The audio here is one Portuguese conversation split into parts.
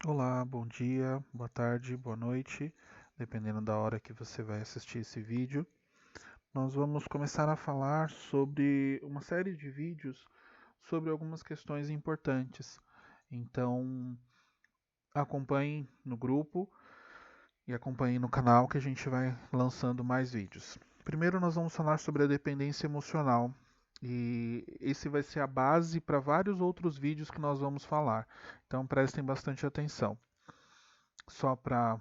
Olá, bom dia, boa tarde, boa noite, dependendo da hora que você vai assistir esse vídeo. Nós vamos começar a falar sobre uma série de vídeos sobre algumas questões importantes. Então, acompanhe no grupo e acompanhe no canal que a gente vai lançando mais vídeos. Primeiro, nós vamos falar sobre a dependência emocional. E esse vai ser a base para vários outros vídeos que nós vamos falar. Então prestem bastante atenção. Só para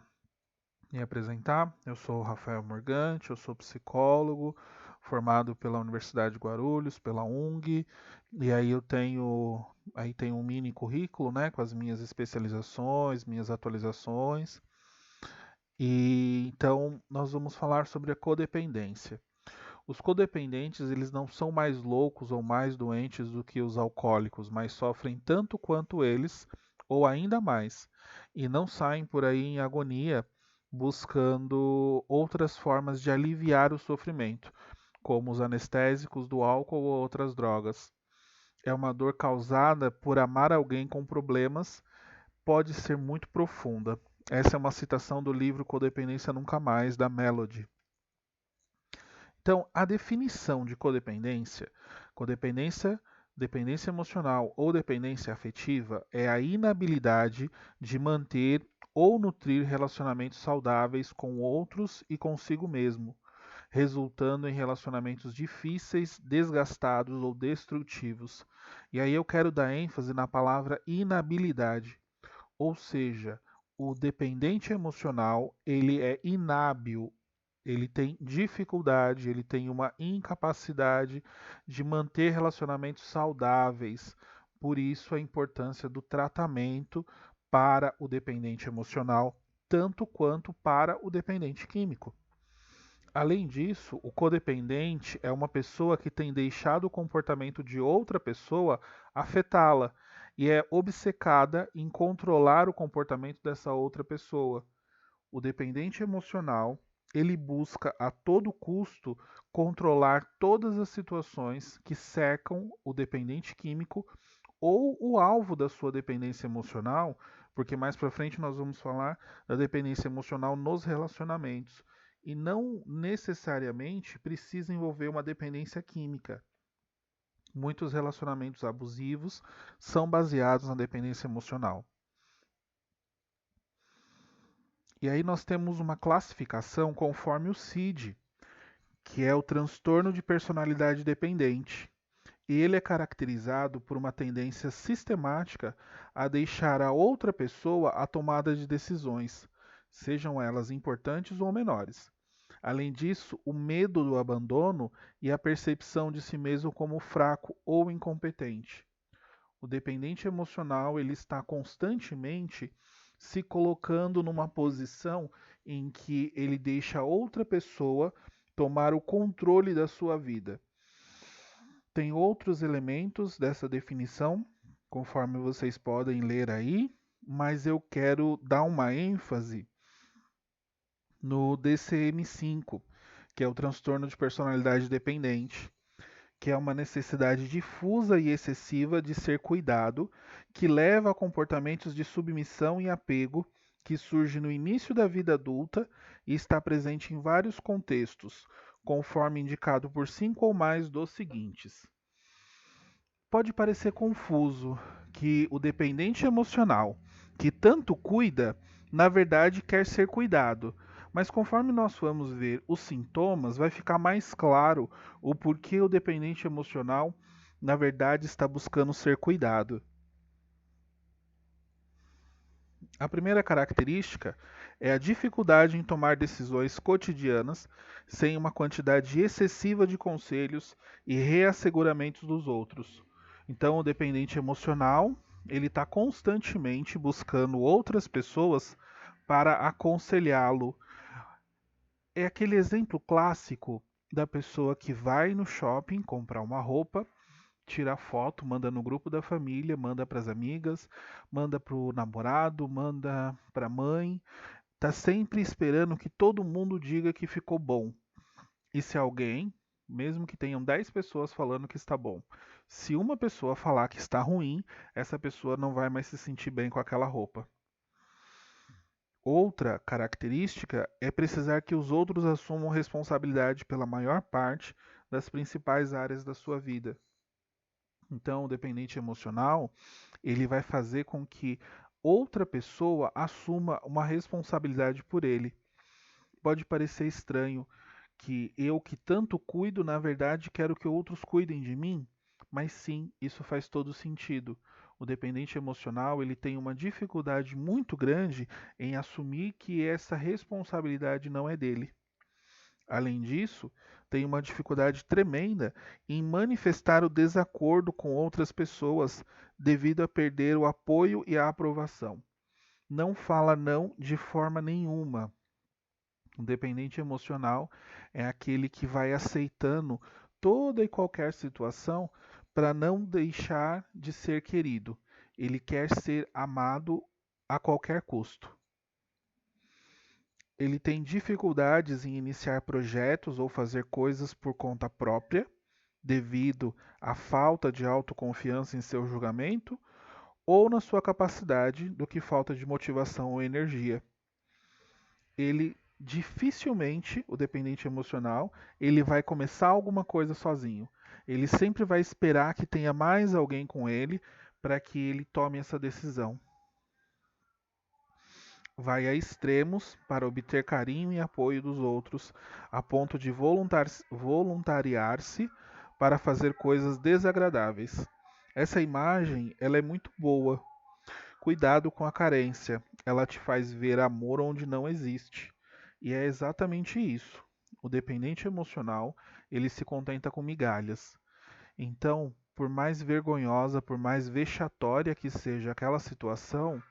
me apresentar. Eu sou Rafael Morgante, eu sou psicólogo, formado pela Universidade de Guarulhos, pela UNG, e aí tenho um mini currículo, né, com as minhas especializações, minhas atualizações. E então nós vamos falar sobre a codependência. Os codependentes, eles não são mais loucos ou mais doentes do que os alcoólicos, mas sofrem tanto quanto eles, ou ainda mais, e não saem por aí em agonia buscando outras formas de aliviar o sofrimento, como os anestésicos do álcool ou outras drogas. É uma dor causada por amar alguém com problemas, pode ser muito profunda. Essa é uma citação do livro Codependência Nunca Mais, da Melody. Então, a definição de codependência, dependência emocional ou dependência afetiva é a inabilidade de manter ou nutrir relacionamentos saudáveis com outros e consigo mesmo, resultando em relacionamentos difíceis, desgastados ou destrutivos. E aí eu quero dar ênfase na palavra inabilidade, ou seja, o dependente emocional, ele é inábil, ele tem dificuldade, ele tem uma incapacidade de manter relacionamentos saudáveis. Por isso a importância do tratamento para o dependente emocional, tanto quanto para o dependente químico. Além disso, o codependente é uma pessoa que tem deixado o comportamento de outra pessoa afetá-la e é obcecada em controlar o comportamento dessa outra pessoa. O dependente emocional, ele busca a todo custo controlar todas as situações que cercam o dependente químico ou o alvo da sua dependência emocional, porque mais para frente nós vamos falar da dependência emocional nos relacionamentos. E não necessariamente precisa envolver uma dependência química. Muitos relacionamentos abusivos são baseados na dependência emocional. E aí nós temos uma classificação conforme o CID, que é o transtorno de personalidade dependente. E ele é caracterizado por uma tendência sistemática a deixar a outra pessoa a tomada de decisões, sejam elas importantes ou menores. Além disso, o medo do abandono e a percepção de si mesmo como fraco ou incompetente. O dependente emocional, ele está constantemente se colocando numa posição em que ele deixa outra pessoa tomar o controle da sua vida. Tem outros elementos dessa definição, conforme vocês podem ler aí, mas eu quero dar uma ênfase no DCM-5, que é o transtorno de personalidade dependente, que é uma necessidade difusa e excessiva de ser cuidado, que leva a comportamentos de submissão e apego, que surge no início da vida adulta e está presente em vários contextos, conforme indicado por cinco ou mais dos seguintes. Pode parecer confuso que o dependente emocional, que tanto cuida, na verdade quer ser cuidado, mas conforme nós vamos ver os sintomas, vai ficar mais claro o porquê o dependente emocional, na verdade, está buscando ser cuidado. A primeira característica é a dificuldade em tomar decisões cotidianas sem uma quantidade excessiva de conselhos e reasseguramentos dos outros. Então, o dependente emocional, ele está constantemente buscando outras pessoas para aconselhá-lo. É aquele exemplo clássico da pessoa que vai no shopping comprar uma roupa, tira foto, manda no grupo da família, manda para as amigas, manda para o namorado, manda para a mãe. Tá sempre esperando que todo mundo diga que ficou bom. E se alguém, mesmo que tenham 10 pessoas falando que está bom, se uma pessoa falar que está ruim, essa pessoa não vai mais se sentir bem com aquela roupa. Outra característica é precisar que os outros assumam responsabilidade pela maior parte das principais áreas da sua vida. Então, o dependente emocional, ele vai fazer com que outra pessoa assuma uma responsabilidade por ele. Pode parecer estranho que eu que tanto cuido, na verdade, quero que outros cuidem de mim, mas sim, isso faz todo sentido. O dependente emocional, ele tem uma dificuldade muito grande em assumir que essa responsabilidade não é dele. Além disso, tem uma dificuldade tremenda em manifestar o desacordo com outras pessoas devido a perder o apoio e a aprovação. Não fala não de forma nenhuma. O dependente emocional é aquele que vai aceitando toda e qualquer situação para não deixar de ser querido. Ele quer ser amado a qualquer custo. Ele tem dificuldades em iniciar projetos ou fazer coisas por conta própria, devido à falta de autoconfiança em seu julgamento ou na sua capacidade, do que falta de motivação ou energia. Ele dificilmente, o dependente emocional, ele vai começar alguma coisa sozinho. Ele sempre vai esperar que tenha mais alguém com ele para que ele tome essa decisão. Vai a extremos para obter carinho e apoio dos outros, a ponto de voluntariar-se para fazer coisas desagradáveis. Essa imagem, ela é muito boa. Cuidado com a carência. Ela te faz ver amor onde não existe. E é exatamente isso. O dependente emocional, ele se contenta com migalhas. Então, por mais vergonhosa, por mais vexatória que seja aquela situação,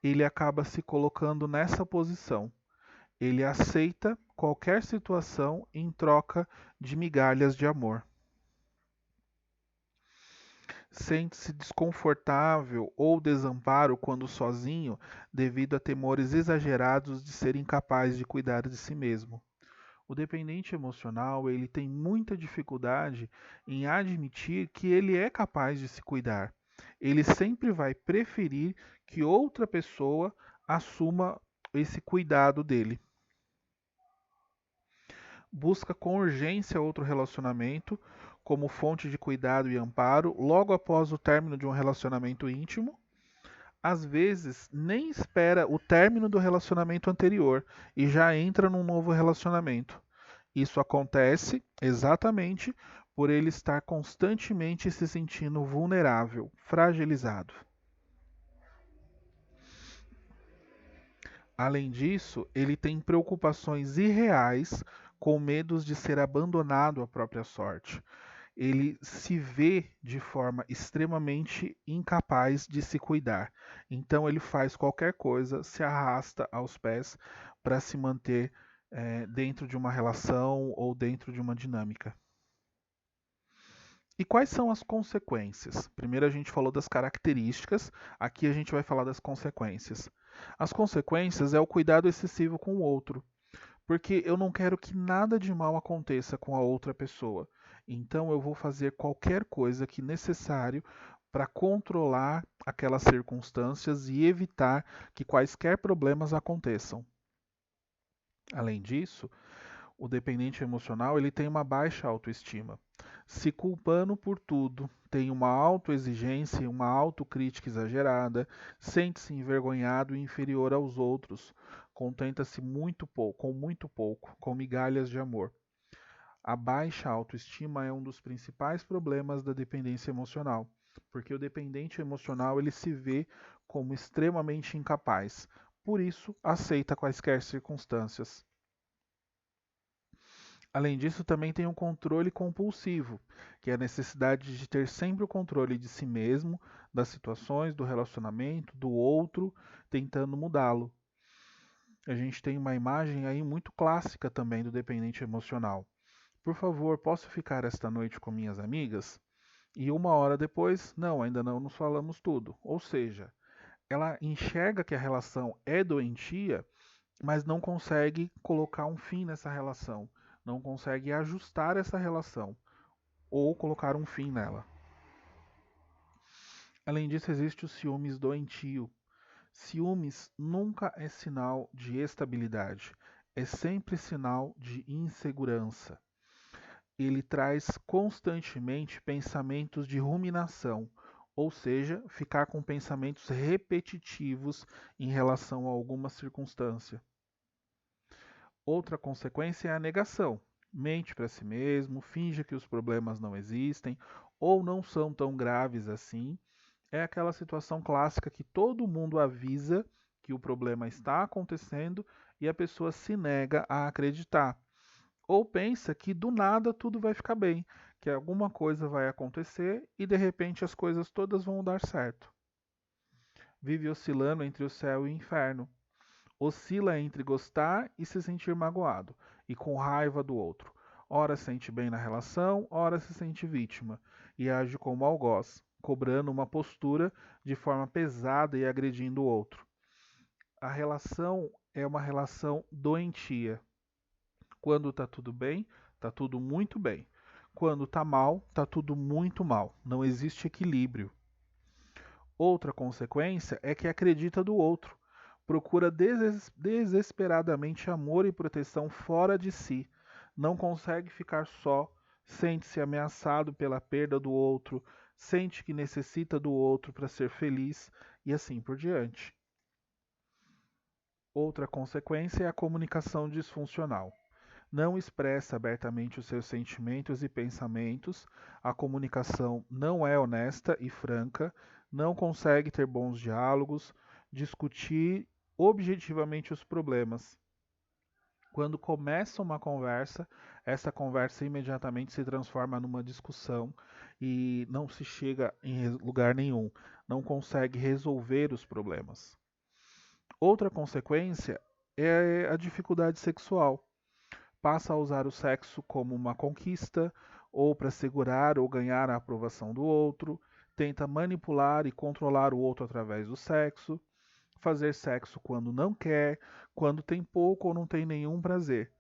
ele acaba se colocando nessa posição. Ele aceita qualquer situação em troca de migalhas de amor. Sente-se desconfortável ou desamparo quando sozinho, devido a temores exagerados de ser incapaz de cuidar de si mesmo. O dependente emocional, ele tem muita dificuldade em admitir que ele é capaz de se cuidar. Ele sempre vai preferir que outra pessoa assuma esse cuidado dele. Busca com urgência outro relacionamento como fonte de cuidado e amparo logo após o término de um relacionamento íntimo. Às vezes, nem espera o término do relacionamento anterior e já entra num novo relacionamento. Isso acontece exatamente por ele estar constantemente se sentindo vulnerável, fragilizado. Além disso, ele tem preocupações irreais com medos de ser abandonado à própria sorte. Ele se vê de forma extremamente incapaz de se cuidar. Então ele faz qualquer coisa, se arrasta aos pés para se manter dentro de uma relação ou dentro de uma dinâmica. E quais são as consequências? Primeiro a gente falou das características, aqui a gente vai falar das consequências. As consequências é o cuidado excessivo com o outro, porque eu não quero que nada de mal aconteça com a outra pessoa. Então eu vou fazer qualquer coisa que necessário para controlar aquelas circunstâncias e evitar que quaisquer problemas aconteçam. Além disso, o dependente emocional ele tem uma baixa autoestima, se culpando por tudo, tem uma autoexigência e uma autocrítica exagerada, sente-se envergonhado e inferior aos outros, contenta-se muito pouco, com migalhas de amor. A baixa autoestima é um dos principais problemas da dependência emocional, porque o dependente emocional ele se vê como extremamente incapaz, por isso aceita quaisquer circunstâncias. Além disso, também tem um controle compulsivo, que é a necessidade de ter sempre o controle de si mesmo, das situações, do relacionamento, do outro, tentando mudá-lo. A gente tem uma imagem aí muito clássica também do dependente emocional. Por favor, posso ficar esta noite com minhas amigas? E uma hora depois, não, ainda não nos falamos tudo. Ou seja, ela enxerga que a relação é doentia, mas não consegue colocar um fim nessa relação, não consegue ajustar essa relação ou colocar um fim nela. Além disso, existe o ciúmes doentio. Ciúmes nunca é sinal de estabilidade, é sempre sinal de insegurança. Ele traz constantemente pensamentos de ruminação, ou seja, ficar com pensamentos repetitivos em relação a alguma circunstância. Outra consequência é a negação. Mente para si mesmo, finge que os problemas não existem ou não são tão graves assim. É aquela situação clássica que todo mundo avisa que o problema está acontecendo e a pessoa se nega a acreditar. Ou pensa que do nada tudo vai ficar bem, que alguma coisa vai acontecer e de repente as coisas todas vão dar certo. Vive oscilando entre o céu e o inferno. Oscila entre gostar e se sentir magoado, e com raiva do outro. Ora sente bem na relação, ora se sente vítima, e age como algoz, cobrando uma postura de forma pesada e agredindo o outro. A relação é uma relação doentia. Quando tá tudo bem, tá tudo muito bem. Quando tá mal, tá tudo muito mal. Não existe equilíbrio. Outra consequência é que acredita do outro. Procura desesperadamente amor e proteção fora de si. Não consegue ficar só. Sente-se ameaçado pela perda do outro. Sente que necessita do outro para ser feliz e assim por diante. Outra consequência é a comunicação disfuncional. Não expressa abertamente os seus sentimentos e pensamentos, a comunicação não é honesta e franca, não consegue ter bons diálogos, discutir objetivamente os problemas. Quando começa uma conversa, essa conversa imediatamente se transforma numa discussão e não se chega em lugar nenhum, não consegue resolver os problemas. Outra consequência é a dificuldade sexual. Passa a usar o sexo como uma conquista, ou para segurar ou ganhar a aprovação do outro, tenta manipular e controlar o outro através do sexo, fazer sexo quando não quer, quando tem pouco ou não tem nenhum prazer.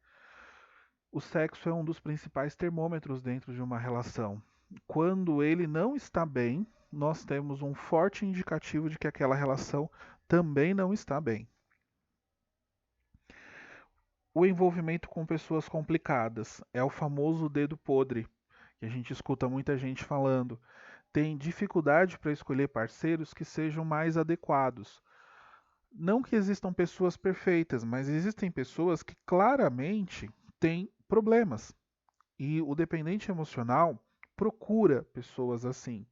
O sexo é um dos principais termômetros dentro de uma relação. Quando ele não está bem, nós temos um forte indicativo de que aquela relação também não está bem. O envolvimento com pessoas complicadas é o famoso dedo podre, que a gente escuta muita gente falando. Tem dificuldade para escolher parceiros que sejam mais adequados. Não que existam pessoas perfeitas, mas existem pessoas que claramente têm problemas. E o dependente emocional procura pessoas assim.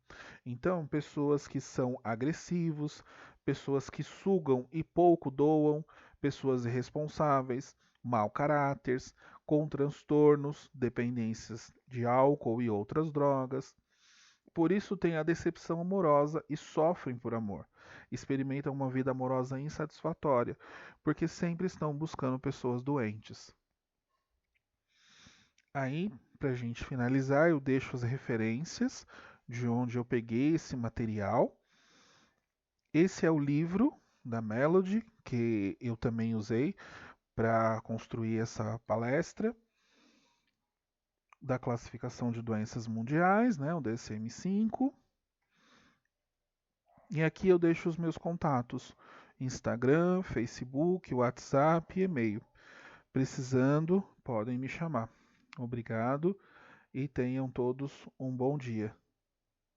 Então, pessoas que são agressivos, pessoas que sugam e pouco doam, pessoas irresponsáveis, mau caráteres, com transtornos, dependências de álcool e outras drogas. Por isso têm a decepção amorosa e sofrem por amor. Experimentam uma vida amorosa insatisfatória, porque sempre estão buscando pessoas doentes. Aí, para a gente finalizar, eu deixo as referências de onde eu peguei esse material. Esse é o livro da Melody, que eu também usei para construir essa palestra da classificação de doenças mundiais, né, o DSM-5. E aqui eu deixo os meus contatos: Instagram, Facebook, WhatsApp e e-mail. Precisando, podem me chamar. Obrigado e tenham todos um bom dia.